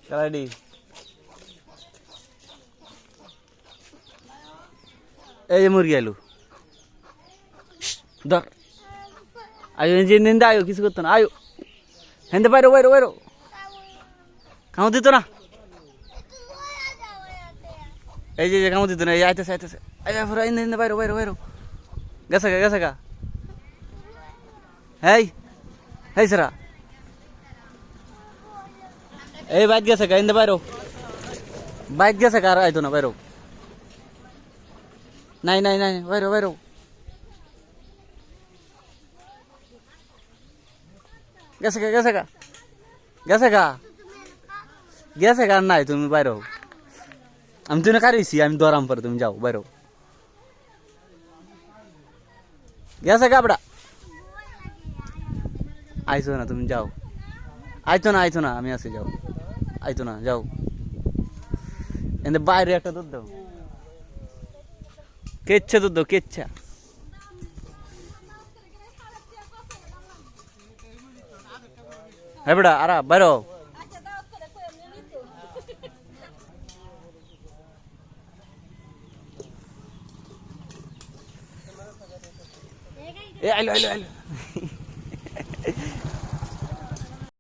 ready এই যে মুরগি আলু ধর আয়ো যে নিন্দা আয়ো কিছু করতো না আয়ো হেন্দে বাইরো বাইরো বাইরো কামড় দিত না এই যে কামড় দিত না এই আইতেছে আইতেছে আইনে বাইরো বাইরো বাইরো গেছে গা হেই হেই সেরা এই বাইক গেছে গা ইন্দে বাইরো বাইক গেছে গা আর আইতো না বাইরো নাই বাইরো বাইরো গেছে গা নাই তুমি বাইরো আমি তুই না কারিছি আমি দরাম পরে তুমি যাও বাইরো গেছে গা বড়া আইছো না তুমি যাও আইতো না আমি আছি যাও আইতো না যাও এনে বাইরে একটা দুধ দাও কেচ্ছা দুধ দাও কেচ্ছা হ্যাঁ বেটা আরা বাইরো এ আইলো